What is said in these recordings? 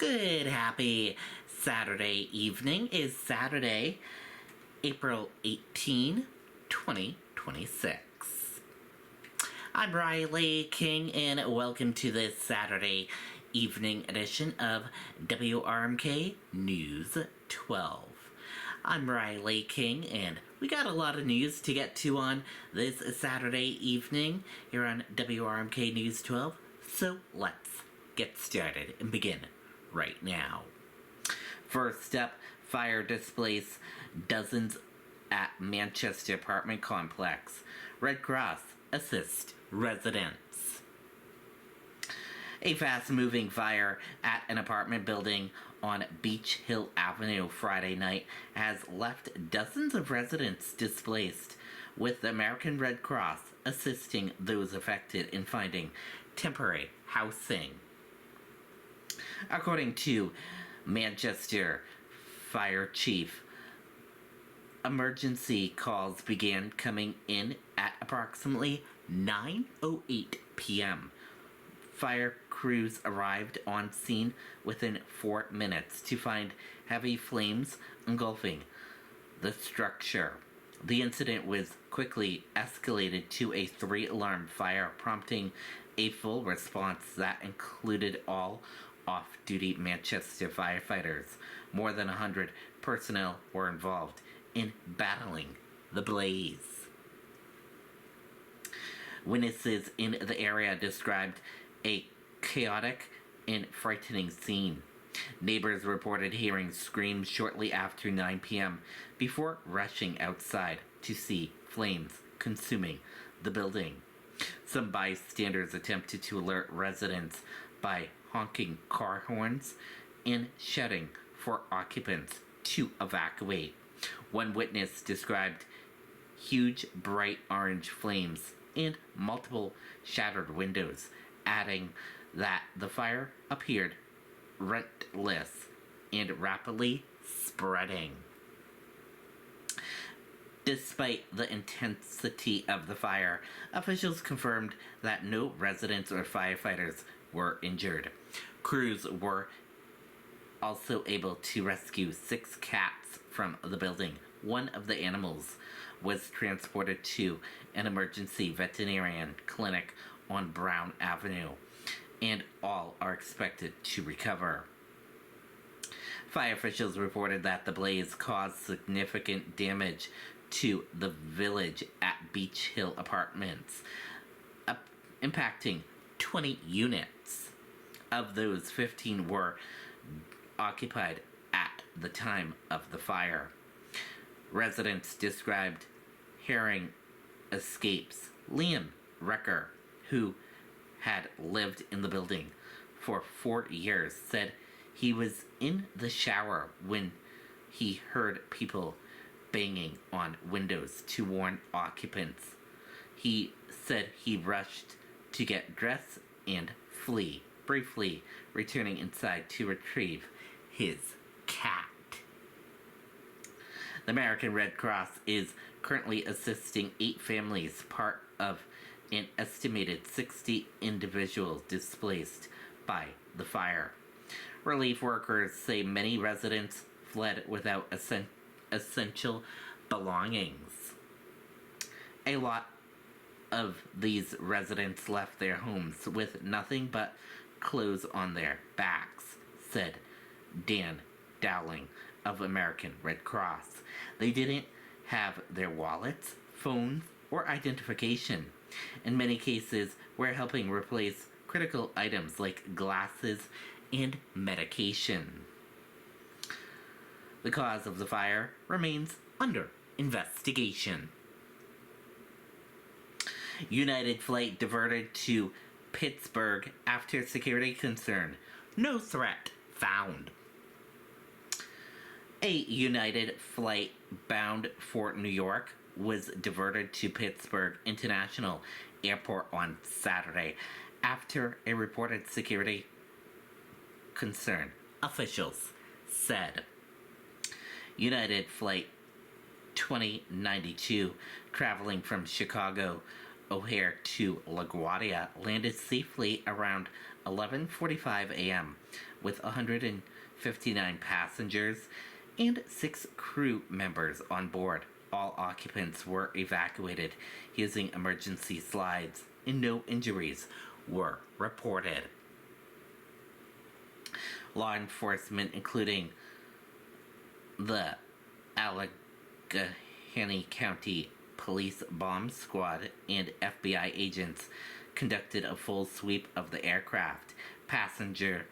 Good, happy Saturday evening. Is Saturday, April 18, 2026. I'm Riley King, and welcome to this Saturday evening edition of WRMK News 12. I'm Riley King, and we got a lot of news to get to on this Saturday evening here on WRMK News 12, so let's get started and begin right now. First up, fire displaced dozens at Manchester apartment complex. Red Cross assist residents. A fast-moving fire at an apartment building on Beach Hill Avenue Friday night has left dozens of residents displaced, with the American Red Cross assisting those affected in finding temporary housing. According to Manchester Fire Chief, emergency calls began coming in at approximately 9:08 p.m. Fire crews arrived on scene within 4 minutes to find heavy flames engulfing the structure. The incident was quickly escalated to a 3-alarm fire, prompting a full response that included all off-duty Manchester firefighters. More than 100 personnel were involved in battling the blaze. Witnesses in the area described a chaotic and frightening scene. Neighbors reported hearing screams shortly after 9 p.m. before rushing outside to see flames consuming the building. Some bystanders attempted to alert residents by honking car horns and shouting for occupants to evacuate. One witness described huge bright orange flames and multiple shattered windows, adding that the fire appeared relentless and rapidly spreading. Despite the intensity of the fire, officials confirmed that no residents or firefighters were injured. Crews were also able to rescue 6 cats from the building. One of the animals was transported to an emergency veterinarian clinic on Brown Avenue, and all are expected to recover. Fire officials reported that the blaze caused significant damage to the village at Beach Hill Apartments, impacting 20 units. Of those, 15 were occupied at the time of the fire. Residents described hearing escapes. Liam Recker, who had lived in the building for 4 years, said he was in the shower when he heard people banging on windows to warn occupants. He said he rushed to get dressed and flee, briefly returning inside to retrieve his cat. The American Red Cross is currently assisting 8 families, part of an estimated 60 individuals displaced by the fire. Relief workers say many residents fled without essential belongings. A lot of these residents left their homes with nothing but clothes on their backs, said Dan Dowling of American Red Cross. They didn't have their wallets, phones, or identification. In many cases, we're helping replace critical items like glasses and medication. The cause of the fire remains under investigation. United flight diverted to Pittsburgh after security concern. No threat found. A United flight bound for New York was diverted to Pittsburgh International Airport on Saturday after a reported security concern, officials said. United Flight 2092, traveling from Chicago O'Hare to LaGuardia, landed safely around 11:45 a.m. with 159 passengers and 6 crew members on board. All occupants were evacuated using emergency slides, and no injuries were reported. Law enforcement, including the Allegheny County Police Bomb Squad and FBI agents, conducted a full sweep of the aircraft, passengers,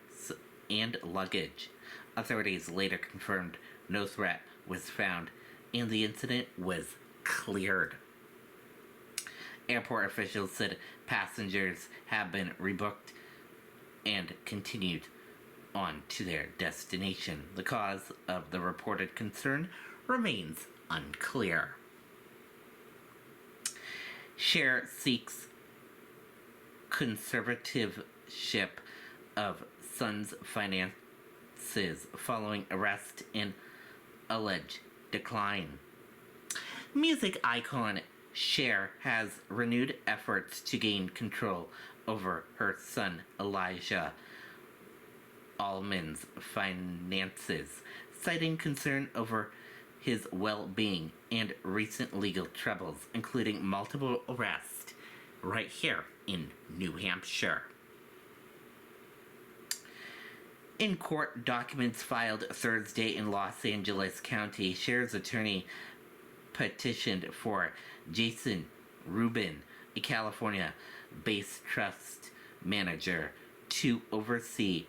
and luggage. Authorities later confirmed no threat was found and the incident was cleared. Airport officials said passengers have been rebooked and continued on to their destination. The cause of the reported concern remains unclear. Cher seeks conservatorship of son's finances following arrest and alleged decline. Music icon Cher has renewed efforts to gain control over her son Elijah Allman's finances, citing concern over his well-being and recent legal troubles, including multiple arrests right here in New Hampshire. In court documents filed Thursday in Los Angeles County, Cher's attorney petitioned for Jason Rubin, a California-based trust manager, to oversee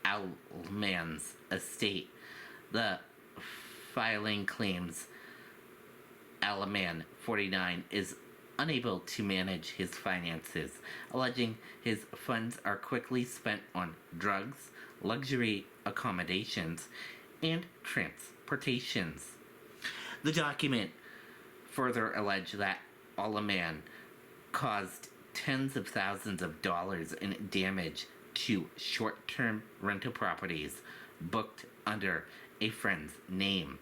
Allman's estate. The filing claims Allman, 49, is unable to manage his finances, alleging his funds are quickly spent on drugs, luxury accommodations, and transportations. The document further alleged that Allman caused tens of thousands of dollars in damage to short-term rental properties booked under a friend's name.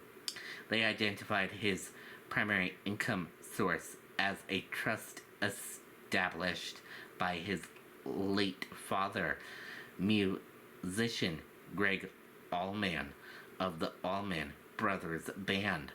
They identified his primary income source as a trust established by his late father, musician Greg Allman of the Allman Brothers Band.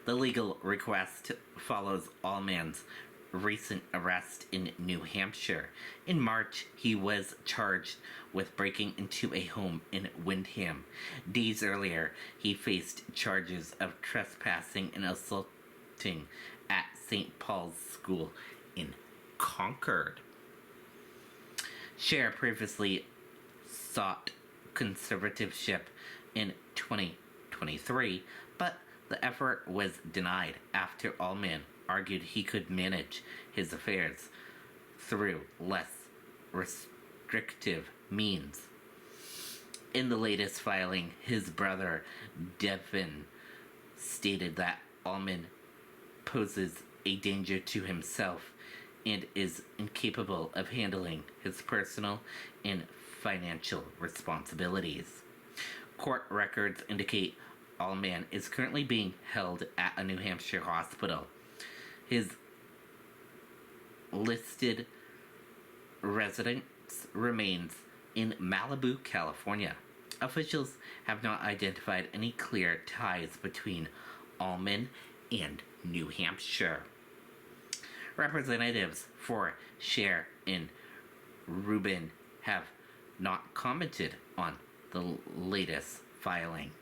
The legal request follows Allman's recent arrest in New Hampshire. In March, he was charged with breaking into a home in Windham. Days earlier, he faced charges of trespassing and assaulting at St. Paul's School in Concord. Cher previously sought conservatorship in 2023, but the effort was denied after Allman argued he could manage his affairs through less restrictive means. In the latest filing, his brother Devin stated that Allman poses a danger to himself and is incapable of handling his personal and financial responsibilities. Court records indicate Allman is currently being held at a New Hampshire hospital. His listed residence remains in Malibu, California. Officials have not identified any clear ties between Allman and New Hampshire. Representatives for Cher and Rubin have not commented on the latest filing.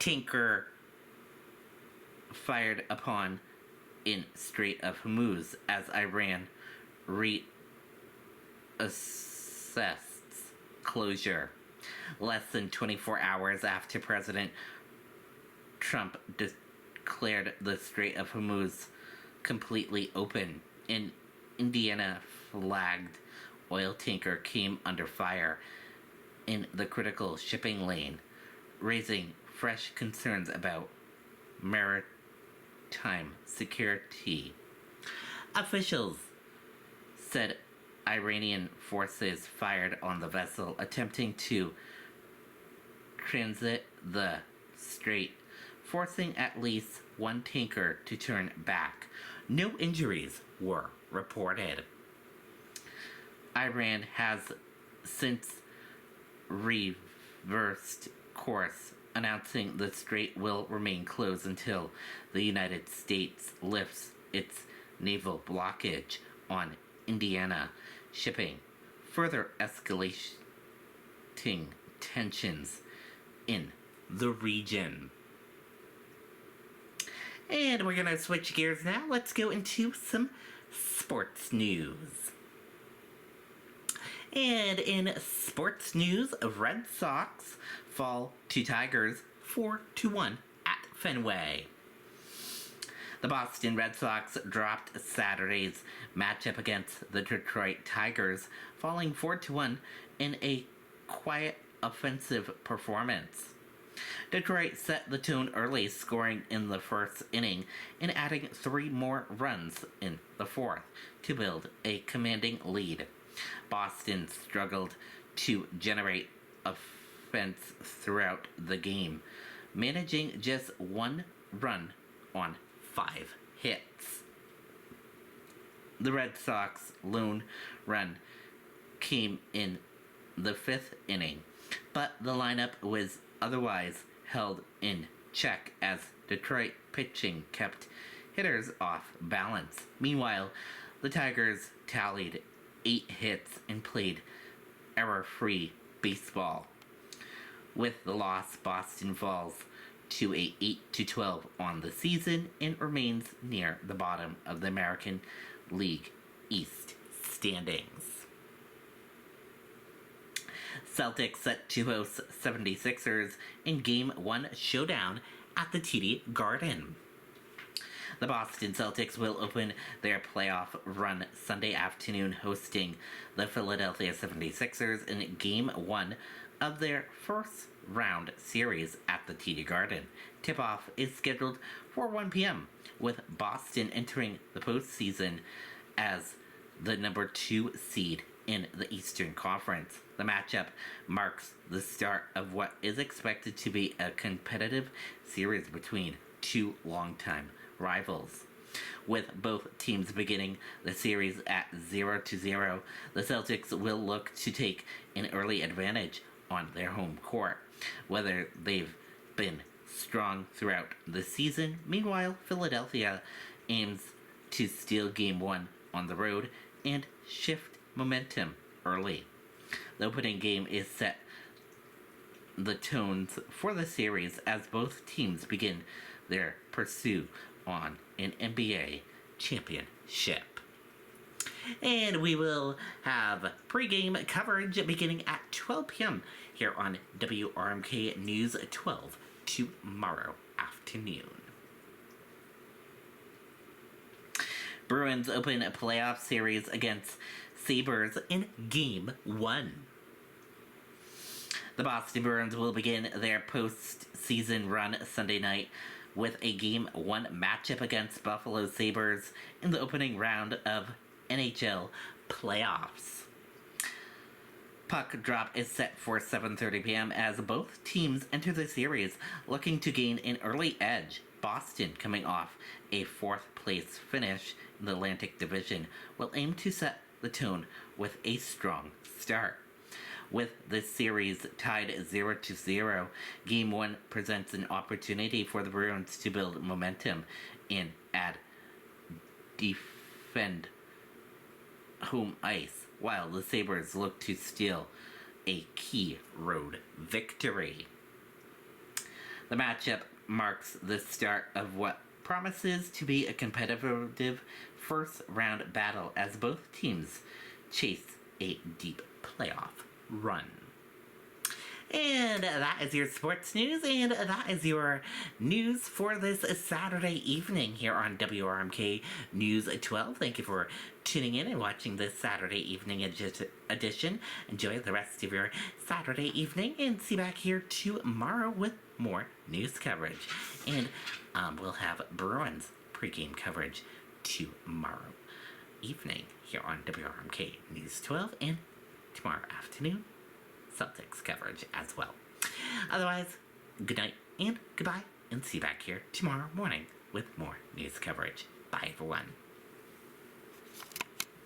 Tanker fired upon in Strait of Hormuz as Iran reassesses closure. Less than 24 hours after President Trump declared the Strait of Hormuz completely open, an Indiana-flagged oil tanker came under fire in the critical shipping lane, raising fresh concerns about maritime security. Officials said Iranian forces fired on the vessel attempting to transit the strait, forcing at least one tanker to turn back. No injuries were reported. Iran has since reversed course, announcing the strait will remain closed until the United States lifts its naval blockage on Indiana shipping, further escalating tensions in the region. And we're gonna switch gears now. Let's go into some sports news. And in sports news, Red Sox fall to Tigers 4-1 at Fenway. The Boston Red Sox dropped Saturday's matchup against the Detroit Tigers, falling 4-1 in a quiet offensive performance. Detroit set the tone early, scoring in the first inning and adding 3 more runs in the fourth to build a commanding lead. Boston struggled to generate offense throughout the game, managing just 1 run on 5 hits. The Red Sox lone run came in the 5th inning, but the lineup was otherwise held in check as Detroit pitching kept hitters off balance. Meanwhile, the Tigers tallied 8 hits and played error-free baseball. With the loss, Boston falls to a 8-12 on the season and remains near the bottom of the American League East standings. Celtics set to host 76ers in Game 1 showdown at the TD Garden. The Boston Celtics will open their playoff run Sunday afternoon hosting the Philadelphia 76ers in Game 1 of their first round series at the TD Garden. Tip-off is scheduled for 1 p.m., with Boston entering the postseason as the number 2 seed in the Eastern Conference. The matchup marks the start of what is expected to be a competitive series between 2 longtime rivals. With both teams beginning the series at 0-0, the Celtics will look to take an early advantage on their home court, whether they've been strong throughout the season. Meanwhile, Philadelphia aims to steal Game 1 on the road and shift momentum early. The opening game is set the tones for the series as both teams begin their pursuit on an NBA championship. And we will have pregame coverage beginning at 12 p.m. here on WRMK News 12 tomorrow afternoon. Bruins open a playoff series against Sabres in Game 1. The Boston Bruins will begin their postseason run Sunday night with a Game 1 matchup against Buffalo Sabres in the opening round of NHL playoffs. Puck drop is set for 7:30 p.m. as both teams enter the series looking to gain an early edge. Boston, coming off a 4th place finish in the Atlantic Division, will aim to set the tone with a strong start. With this series tied 0-0, Game 1 presents an opportunity for the Bruins to build momentum and defend home ice, while the Sabres look to steal a key road victory. The matchup marks the start of what promises to be a competitive first-round battle as both teams chase a deep playoff run. And that is your sports news, and that is your news for this Saturday evening here on WRMK News 12. Thank you for tuning in and watching this Saturday evening edition. Enjoy the rest of your Saturday evening, and see you back here tomorrow with more news coverage. And we'll have Bruins pregame coverage tomorrow evening here on WRMK News 12, and tomorrow afternoon, Celtics coverage as well. Otherwise, good night and goodbye, and see you back here tomorrow morning with more news coverage. Bye, everyone.